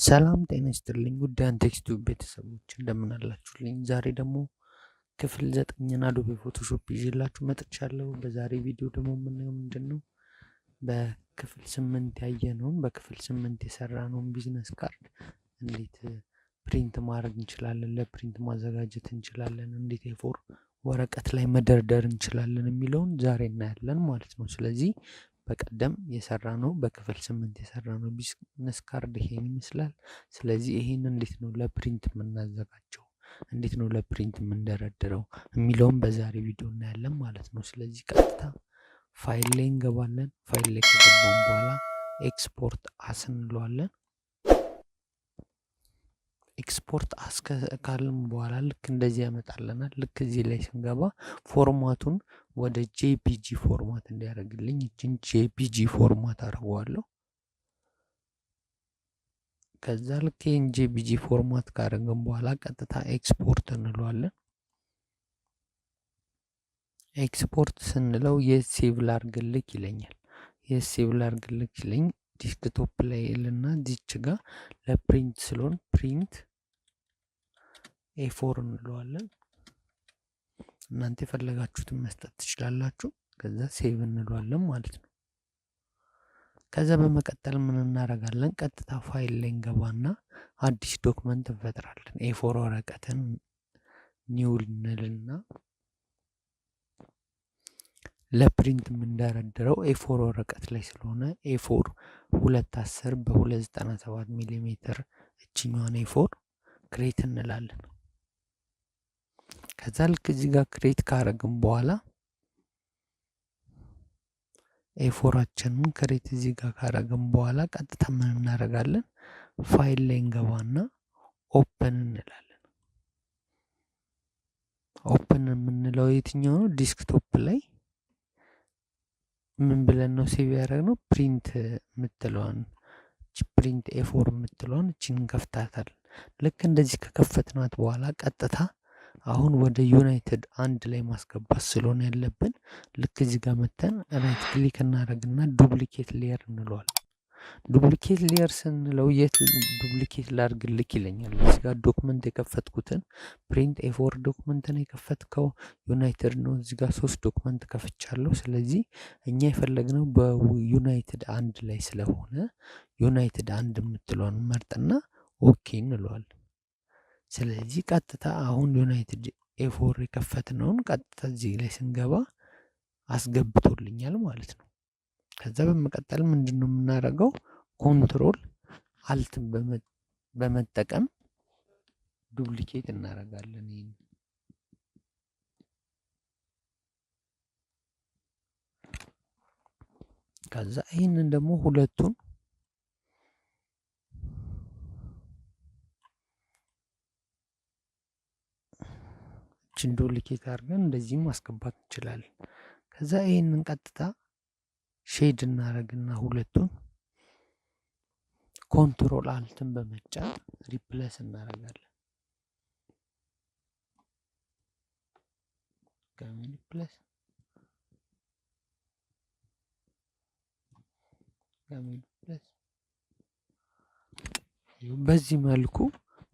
ሰላም ጤና ይስጥልኝ ውድ አንቴክስ ቲዩብ ቤተሰቦች እንደምን አላችሁልኝ? ዛሬ ደግሞ ክፍል 9 አዶቤ ፎቶሾፕ ይዤላችሁ መጥቻለሁ። በዛሬ ቪዲዮ ደግሞ የምናየው ምንድነው በክፍል 8 ያየነውን በክፍል 8 የሰራነውን ቢዝነስ ካርድ እንዴት ፕሪንት ማድረግ እንችላለን፣ ለፕሪንት ማዘጋጀት እንችላለን፣ እንዴት ኤፎር ወረቀት ላይ መደርደር እንችላለን የሚለውን ዛሬ እናያለን ማለት ነው። ስለዚህ በቀደም የሰራነው በክፍል 8 የሰራነው ቢዝነስ ካርድ ይሄን ይመስላል። ስለዚህ ይሄን እንዴት ነው ለፕሪንት የምናዘጋጀው፣ እንዴት ነው ለፕሪንት የምንደረድረው የሚለውን በዛሬ ቪዲዮ እናያለን ማለት ነው። ስለዚህ ቀጥታ ፋይል ላይ እንገባለን። ፋይል ላይ ከገባን በኋላ ኤክስፖርት አስ እንለዋለን። ኤክስፖርት አስ ካልን በኋላ ልክ እንደዚህ ያመጣልናል። ልክ እዚህ ላይ ስንገባ ፎርማቱን ወደ ጄፒጂ ፎርማት እንዲያደርግልኝ እችን ጄፒጂ ፎርማት አድርገዋለሁ። ከዛ ልክ ይህን ጄፒጂ ፎርማት ካደረግን በኋላ ቀጥታ ኤክስፖርት እንለዋለን። ኤክስፖርት ስንለው የሴቭ ላድርግልክ ይለኛል። የሴቭ ላድርግልክ ይለኝ ዲስክቶፕ ላይ ልና ዲች ጋር ለፕሪንት ስለሆን ፕሪንት ኤ4 እንለዋለን። እናንተ የፈለጋችሁትን መስጠት ትችላላችሁ። ከዛ ሴቭ እንለዋለን ማለት ነው። ከዛ በመቀጠል ምን እናደርጋለን? ቀጥታ ፋይል ላይ እንገባና አዲስ ዶክመንት እንፈጥራለን። ኤ4 ወረቀትን ኒው እንልና ለፕሪንት የምንደረድረው ኤ4 ወረቀት ላይ ስለሆነ ኤ4 210 በ297 ሚሊ ሜትር እችኛዋን ኤ4 ክሬት እንላለን። ከዛ ልክ እዚህ ጋር ክሬት ካረግን በኋላ ኤ4አችንን ክሬት እዚህ ጋር ካረግን በኋላ ቀጥታ ምን እናደርጋለን? ፋይል ላይ እንገባና ኦፕን እንላለን። ኦፕን የምንለው የትኛው ነው? ዲስክቶፕ ላይ ምን ብለን ነው ሴቭ ያደረግነው? ፕሪንት የምትለዋን ፕሪንት ኤ4 የምትለዋን እቺን እንከፍታታለን። ልክ እንደዚህ ከከፈትናት በኋላ ቀጥታ አሁን ወደ ዩናይትድ አንድ ላይ ማስገባት ስለሆነ ያለብን ልክ እዚህ ጋር መተን ራይት ክሊክ እናደርግና ዱፕሊኬት ሌየር እንለዋለን። ዱፕሊኬት ሌየር ስንለው የት ዱፕሊኬት ላድርግልክ ይለኛል። እዚህ ጋር ዶክመንት የከፈትኩትን ፕሪንት ኤ4 ዶክመንት ነው የከፈትከው፣ ዩናይትድ ነው። እዚህ ጋር 3 ዶክመንት ከፍቻለሁ። ስለዚህ እኛ የፈለግነው በዩናይትድ አንድ ላይ ስለሆነ ዩናይትድ አንድ የምትለውን መርጥና ኦኬ እንለዋለን። ስለዚህ ቀጥታ አሁን ዩናይትድ ኤ4 የከፈትነውን ቀጥታ እዚህ ላይ ስንገባ አስገብቶልኛል ማለት ነው። ከዛ በመቀጠል ምንድነው የምናደርገው? ኮንትሮል አልትን በመጠቀም ዱፕሊኬት እናደርጋለን። ይሄን ከዛ ይሄንን ደግሞ ሁለቱን ዱፕሊኬት አድርገን እንደዚህ ማስገባት እንችላለን። ከዛ ይሄንን ቀጥታ ሼድ እናደርግና ሁለቱን ኮንትሮል አልትን በመጫን ሪፕሌስ እናደርጋለን። ሪፕሌስ በዚህ መልኩ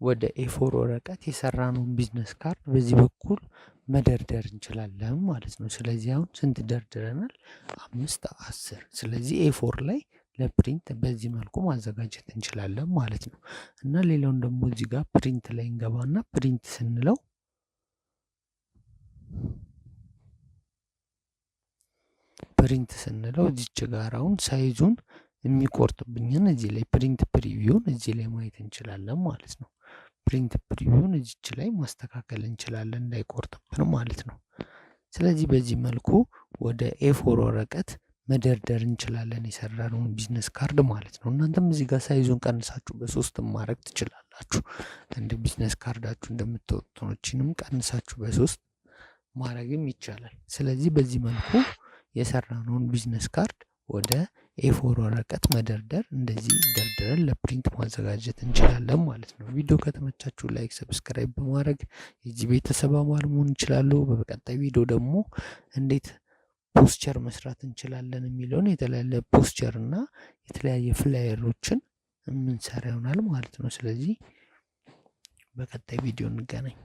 ወደ ኤ4 ወረቀት የሰራነውን ቢዝነስ ካርድ በዚህ በኩል መደርደር እንችላለን ማለት ነው። ስለዚህ አሁን ስንት ደርድረናል? 5 10። ስለዚህ ኤ4 ላይ ለፕሪንት በዚህ መልኩ ማዘጋጀት እንችላለን ማለት ነው። እና ሌላውን ደግሞ እዚህ ጋር ፕሪንት ላይ እንገባና ፕሪንት ስንለው እዚች ጋር አሁን ሳይዙን የሚቆርጥብኝን እዚህ ላይ ፕሪንት ፕሪቪውን እዚህ ላይ ማየት እንችላለን ማለት ነው። ፕሪንት ፕሪቪውን እዚች ላይ ማስተካከል እንችላለን እንዳይቆርጥብን ማለት ነው። ስለዚህ በዚህ መልኩ ወደ ኤ4 ወረቀት መደርደር እንችላለን የሰራነውን ቢዝነስ ካርድ ማለት ነው። እናንተም እዚህ ጋር ሳይዙን ቀንሳችሁ በ3 ማድረግ ትችላላችሁ። እንደ ቢዝነስ ካርዳችሁ እንደምትወጡኖችንም ቀንሳችሁ በ3 ማድረግም ይቻላል። ስለዚህ በዚህ መልኩ የሰራነውን ቢዝነስ ካርድ ወደ ኤ4 ወረቀት መደርደር እንደዚህ ደርድረን ለፕሪንት ማዘጋጀት እንችላለን ማለት ነው። ቪዲዮ ከተመቻችሁ ላይክ፣ ሰብስክራይብ በማድረግ የዚህ ቤተሰብ አባል መሆን ይችላሉ። በቀጣይ ቪዲዮ ደግሞ እንዴት ፖስቸር መስራት እንችላለን የሚለውን የተለያየ ፖስቸር እና የተለያየ ፍላየሮችን የምንሰራ ይሆናል ማለት ነው። ስለዚህ በቀጣይ ቪዲዮ እንገናኝ።